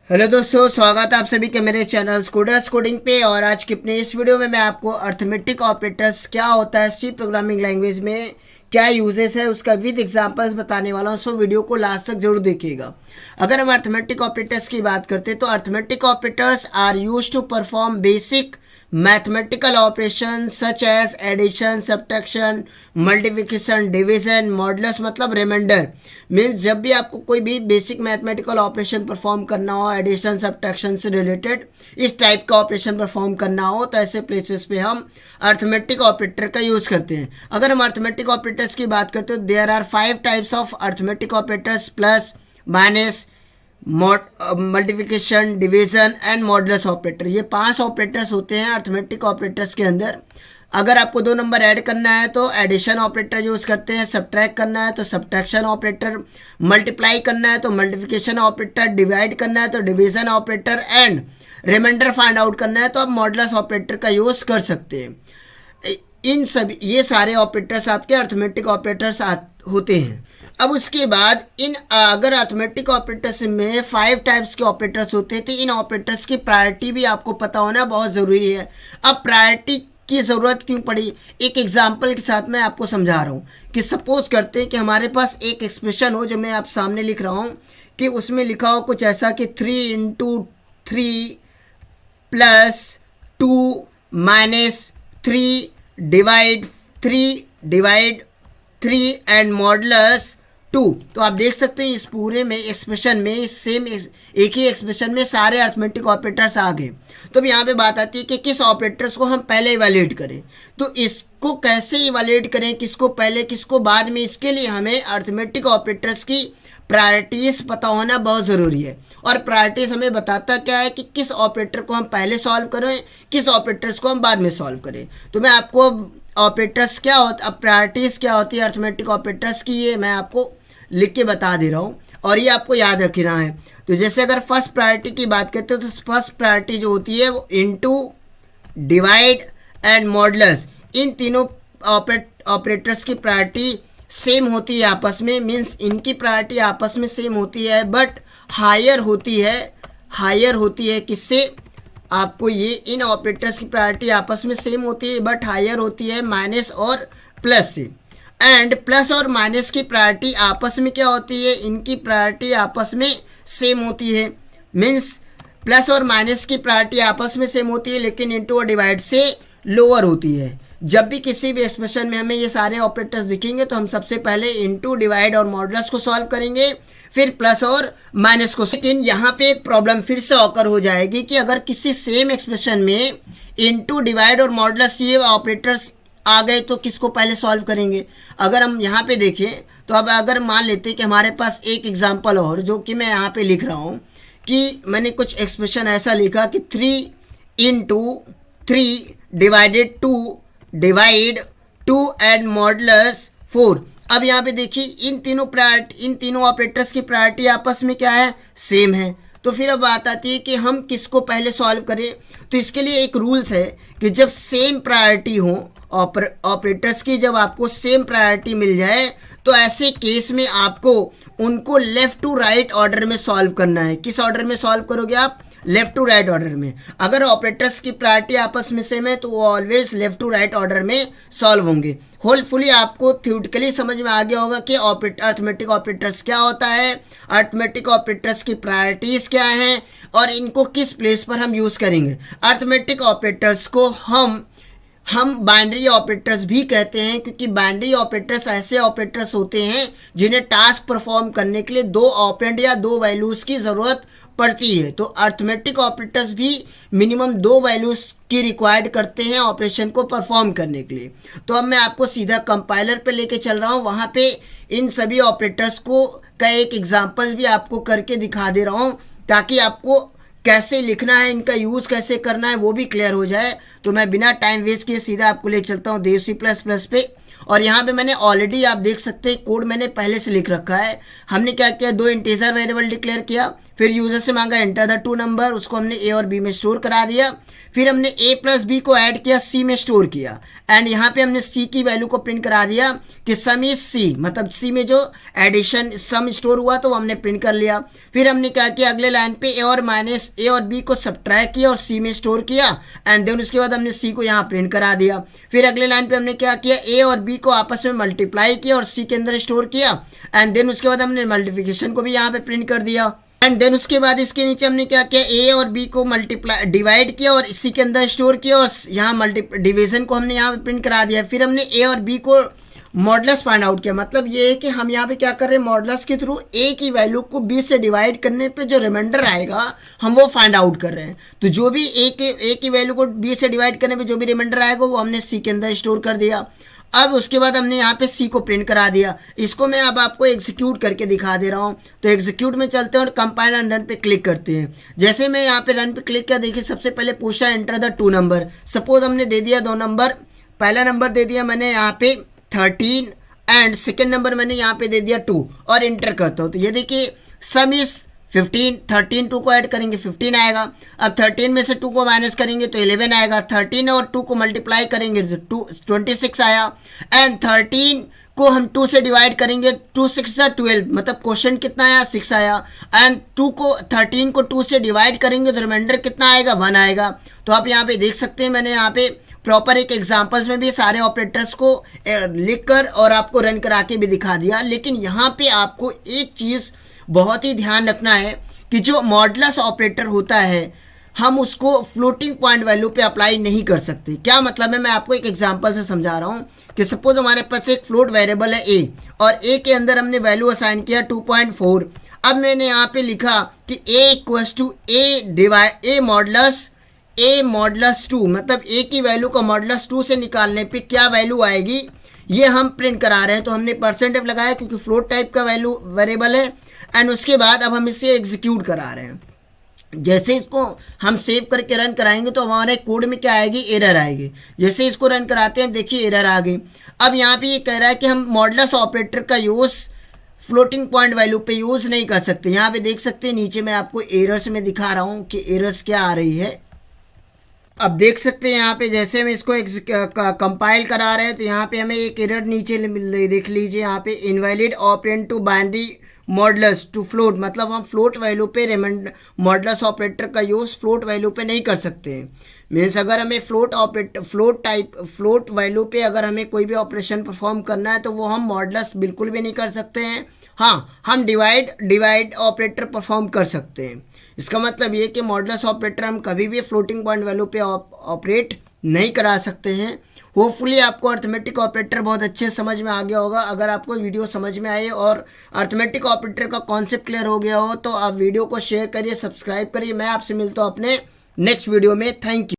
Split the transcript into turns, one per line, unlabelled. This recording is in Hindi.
हेलो दोस्तों, स्वागत है आप सभी के मेरे चैनल स्कूडर्स कोडिंग पे। और आज की अपने इस वीडियो में मैं आपको अर्थमेटिक ऑपरेटर्स क्या होता है, सी प्रोग्रामिंग लैंग्वेज में क्या यूजेस है उसका विद एग्जांपल्स बताने वाला हूँ। सो वीडियो को लास्ट तक जरूर देखिएगा। अगर हम अर्थमेटिक ऑपरेटर्स की बात करते हैं तो arithmetic operators are used to perform basic mathematical operation such as addition, subtraction, multiplication, division, modulus मतलब रिमाइंडर। मीन्स जब भी आपको कोई भी बेसिक मैथमेटिकल ऑपरेशन परफॉर्म करना हो, एडिशन सब्ट्रैक्शन से रिलेटेड इस टाइप का ऑपरेशन परफॉर्म करना हो, तो ऐसे प्लेसेस पे हम अर्थमेटिक ऑपरेटर का यूज़ करते हैं। अगर हम अर्थमेटिक ऑपरेटर्स की बात करते हैं तो there are 5 types of arithmetic operators: plus, minus, multiplication, division and modulus operator. ये 5 ऑपरेटर्स होते हैं अर्थमेटिक ऑपरेटर्स के अंदर। अगर आपको 2 नंबर ऐड करना है तो एडिशन ऑपरेटर यूज़ करते हैं, सब्ट्रैक्ट करना है तो सब्ट्रैक्शन ऑपरेटर, मल्टीप्लाई करना है तो मल्टीप्लिकेशन ऑपरेटर, डिवाइड करना है तो division operator and reminder find out करना है तो आप मॉडुलस ऑपरेटर का यूज़ कर सकते हैं। इन सभी ये सारे ऑपरेटर्स आपके अर्थमेटिक ऑपरेटर्स होते हैं। अब उसके बाद अगर अर्थमेटिक ऑपरेटर्स में 5 टाइप्स के ऑपरेटर्स होते हैं तो इन ऑपरेटर्स की प्रायोरिटी भी आपको पता होना बहुत ज़रूरी है। अब प्रायोरिटी की ज़रूरत क्यों पड़ी, एक एग्जांपल के साथ मैं आपको समझा रहा हूँ कि सपोज करते हैं कि हमारे पास एक एक्सप्रेशन हो जो मैं आप सामने लिख रहा हूँ कि उसमें लिखा हो कुछ ऐसा कि 3 × 3 plus 2 minus 3 divide 3 and modulus 2। तो आप देख सकते हैं इस पूरे में एक्सप्रेशन में एक ही एक्सप्रेशन में सारे अर्थमेटिक ऑपरेटर्स आ गए। तो अब यहाँ पे बात आती है कि किस ऑपरेटर्स को हम पहले इवैल्यूएट करें, तो इसको कैसे इवैल्यूएट करें, किसको पहले किसको बाद में, इसके लिए हमें अर्थमेटिक ऑपरेटर्स की प्रायोरिटीज़ पता होना बहुत ज़रूरी है। और प्रायोरिटीज़ हमें बताता क्या है कि किस ऑपरेटर को हम पहले सॉल्व करें, किस ऑपरेटर्स को हम बाद में सॉल्व करें। तो मैं आपको ऑपरेटर्स क्या होता, अब प्रायोरिटीज़ क्या होती है अर्थमेटिक ऑपरेटर्स की, ये मैं आपको लिख के बता दे रहा हूँ और ये आपको याद रखना है। तो जैसे अगर फर्स्ट प्रायोरिटी की बात करते हैं तो फर्स्ट प्रायोरिटी जो होती है वो इनटू, डिवाइड एंड मॉडुलस, इन तीनों ऑपरेटर्स की प्रायोरिटी सेम होती है आपस में। मीन्स इनकी प्रायोरिटी आपस में सेम होती है बट हायर होती है किससे, आपको ये इन ऑपरेटर्स की प्रायोरिटी आपस में सेम होती है बट हायर होती है माइनस और प्लस से। एंड प्लस और माइनस की प्रायोरिटी आपस में क्या होती है, इनकी प्रायोरिटी आपस में सेम होती है। मीन्स प्लस और माइनस की प्रायोरिटी आपस में सेम होती है लेकिन इनटू और डिवाइड से लोअर होती है। जब भी किसी भी एक्सप्रेशन में हमें ये सारे ऑपरेटर्स दिखेंगे तो हम सबसे पहले इनटू, डिवाइड और मॉडुलस को सॉल्व करेंगे, फिर प्लस और माइनस को। लेकिन यहाँ पे एक प्रॉब्लम फिर से ऑकर हो जाएगी कि अगर किसी सेम एक्सप्रेशन में इनटू, डिवाइड और मॉडुलस ये ऑपरेटर्स आ गए तो किसको पहले सॉल्व करेंगे। अगर हम यहाँ पे देखें तो अब अगर मान लेते हैं कि हमारे पास एक एग्जांपल और जो कि मैं यहाँ पे लिख रहा हूँ कि मैंने कुछ एक्सप्रेशन ऐसा लिखा कि 3 × 3 डिवाइडेड 2 एंड मॉडुलस 4। अब यहाँ पे देखिए इन तीनों ऑपरेटर्स की प्रायोरिटी आपस में क्या है, सेम है। तो फिर अब बात आती है कि हम किसको पहले सॉल्व करें। तो इसके लिए एक रूल्स है कि जब सेम प्रायोरिटी हो ऑपरेटर्स की, जब आपको सेम प्रायोरिटी मिल जाए तो ऐसे केस में आपको उनको लेफ़्ट टू राइट ऑर्डर में सॉल्व करना है। किस ऑर्डर में सॉल्व करोगे आप, लेफ़्ट टू राइट ऑर्डर में। अगर ऑपरेटर्स की प्रायोरिटी आपस में सेम है तो वो always left to right order में सॉल्व होंगे। होपफुली आपको थ्योरेटिकली समझ में आ गया होगा कि अर्थमेटिक ऑपरेटर्स क्या होता है, अर्थमेटिक ऑपरेटर्स की प्रायोरिटीज़ क्या हैं और इनको किस प्लेस पर हम यूज़ करेंगे। अर्थमेटिक ऑपरेटर्स को हम बाइनरी ऑपरेटर्स भी कहते हैं क्योंकि बाइनरी ऑपरेटर्स ऐसे ऑपरेटर्स होते हैं जिन्हें टास्क परफॉर्म करने के लिए 2 ऑपरेंड या 2 वैल्यूज़ की ज़रूरत पड़ती है। तो अर्थमेटिक ऑपरेटर्स भी मिनिमम 2 वैल्यूज़ की रिक्वायर्ड करते हैं ऑपरेशन को परफॉर्म करने के लिए। तो अब मैं आपको सीधा कंपाइलर पे लेके चल रहा हूँ, वहाँ पे इन सभी ऑपरेटर्स को का एक एग्जाम्पल भी आपको करके दिखा दे रहा हूँ ताकि आपको कैसे लिखना है, इनका यूज़ कैसे करना है वो भी क्लियर हो जाए। तो मैं बिना टाइम वेस्ट किए सीधा आपको ले चलता हूँ देव C++ पे। और यहाँ पे मैंने ऑलरेडी आप देख सकते हैं कोड मैंने पहले से लिख रखा है। हमने क्या किया, 2 इंटीजर वेरिएबल डिक्लेयर किया, फिर यूज़र से मांगा एंटर द 2 नंबर, उसको हमने ए और बी में स्टोर करा दिया। फिर हमने ए प्लस बी को ऐड किया, सी में स्टोर किया, एंड यहाँ पे हमने सी की वैल्यू को प्रिंट करा दिया कि सम इज सी, मतलब सी में जो एडिशन सम स्टोर हुआ तो वो हमने प्रिंट कर लिया। फिर हमने क्या किया, अगले लाइन पे ए और माइनस ए और बी को सब्ट्रैक्ट किया और सी में स्टोर किया, एंड देन उसके बाद हमने सी को यहाँ प्रिंट करा दिया। फिर अगले लाइन पे हमने क्या किया, ए और बी को आपस में मल्टीप्लाई किया और सी के अंदर स्टोर किया, एंड देन उसके बाद हमने मल्टीप्लिकेशन को भी यहाँ पे प्रिंट कर दिया, एंड देन उसके बाद इसके नीचे हमने क्या किया, ए और बी को मल्टीप्लाई डिवाइड किया और इसी के अंदर स्टोर किया और यहाँ डिवीजन को हमने यहाँ पे प्रिंट करा दिया। फिर हमने ए और बी को मॉडुलस फाइंड आउट किया, मतलब ये है कि हम यहाँ पे क्या कर रहे हैं, मॉडुलस के थ्रू ए की वैल्यू को बी से डिवाइड करने पे जो रिमाइंडर आएगा हम वो फाइंड आउट कर रहे हैं। तो जो भी ए की वैल्यू को बी से डिवाइड करने पे जो भी रिमाइंडर आएगा वो हमने सी के अंदर स्टोर कर दिया। अब उसके बाद हमने यहाँ पे सी को प्रिंट करा दिया। इसको मैं अब आपको एग्जीक्यूट करके दिखा दे रहा हूँ। तो एग्जीक्यूट में चलते हैं और कंपाइल एंड रन पे क्लिक करते हैं। जैसे मैं यहाँ पे रन पे क्लिक किया, देखिए सबसे पहले पूछा एंटर द 2 नंबर। सपोज हमने दे दिया 2 नंबर, पहला नंबर दे दिया मैंने यहाँ पे 13 एंड सेकेंड नंबर मैंने यहाँ पे दे दिया 2 और इंटर करता हूँ। तो ये देखिए सम इज 15, 13 2 को ऐड करेंगे 15 आएगा। अब 13 में से 2 को माइनस करेंगे तो 11 आएगा। 13 और 2 को मल्टीप्लाई करेंगे तो 26 आया, एंड 13 को हम 2 से डिवाइड करेंगे, 2 6 12, मतलब क्वेश्चन कितना आया 6 आया, एंड 13 को 2 से डिवाइड करेंगे तो रिमाइंडर कितना आएगा 1 आएगा। तो आप यहाँ पे देख सकते हैं मैंने यहाँ पे प्रॉपर एक एग्जांपल्स में भी सारे ऑपरेटर्स को लिखकर और आपको रन करा के भी दिखा दिया। लेकिन यहाँ पे आपको एक चीज़ बहुत ही ध्यान रखना है कि जो मॉडुलस ऑपरेटर होता है हम उसको फ्लोटिंग पॉइंट वैल्यू पे अप्लाई नहीं कर सकते। क्या मतलब है, मैं आपको एक एग्जांपल से समझा रहा हूँ कि सपोज हमारे पास एक फ्लोट वेरिएबल है ए और ए के अंदर हमने वैल्यू असाइन किया 2.4। अब मैंने यहाँ पे लिखा कि ए इक्वल्स टू ए मॉडुलस 2, मतलब ए की वैल्यू को मॉडुलस 2 से निकालने पे क्या वैल्यू आएगी ये हम प्रिंट करा रहे हैं। तो हमने परसेंटेज लगाया क्योंकि फ्लोट टाइप का वैल्यू वेरिएबल है, एंड उसके बाद अब हम इसे एग्जीक्यूट करा रहे हैं। जैसे इसको हम सेव करके रन कराएंगे तो हमारे कोड में क्या आएगी, एरर आएगी। जैसे इसको रन कराते हैं देखिए एरर आ गई। अब यहाँ पे ये कह रहा है कि हम मॉडुलस ऑपरेटर का यूज़ फ्लोटिंग पॉइंट वैल्यू पे यूज़ नहीं कर सकते। यहाँ पे देख सकते हैं नीचे मैं आपको एरर्स में दिखा रहा हूँ कि एरर्स क्या आ रही है। अब देख सकते हैं यहाँ पे जैसे हम इसको कंपाइल करा रहे हैं तो यहाँ पे हमें एक एरर नीचे देख लीजिए, यहाँ पे invalid operand to binary modulus to float, मतलब हम फ्लोट वैल्यू पे मॉडुलस ऑपरेटर का यूज़ फ्लोट वैल्यू पे नहीं कर सकते हैं। मीन्स अगर हमें फ्लोट वैल्यू पे अगर हमें कोई भी ऑपरेशन परफॉर्म करना है तो वो हम मॉडुलस बिल्कुल भी नहीं कर सकते हैं। हाँ, हम डिवाइड ऑपरेटर परफॉर्म कर सकते हैं। इसका मतलब ये कि मॉडुलस ऑपरेटर हम कभी भी फ्लोटिंग पॉइंट वैल्यू पे ऑपरेट नहीं करा सकते हैं। होपफुली आपको अर्थमेटिक ऑपरेटर बहुत अच्छे समझ में आ गया होगा। अगर आपको वीडियो समझ में आए और अर्थमेटिक ऑपरेटर का कॉन्सेप्ट क्लियर हो गया हो तो आप वीडियो को शेयर करिए, सब्सक्राइब करिए। मैं आपसे मिलता हूँ अपने नेक्स्ट वीडियो में। Thank you.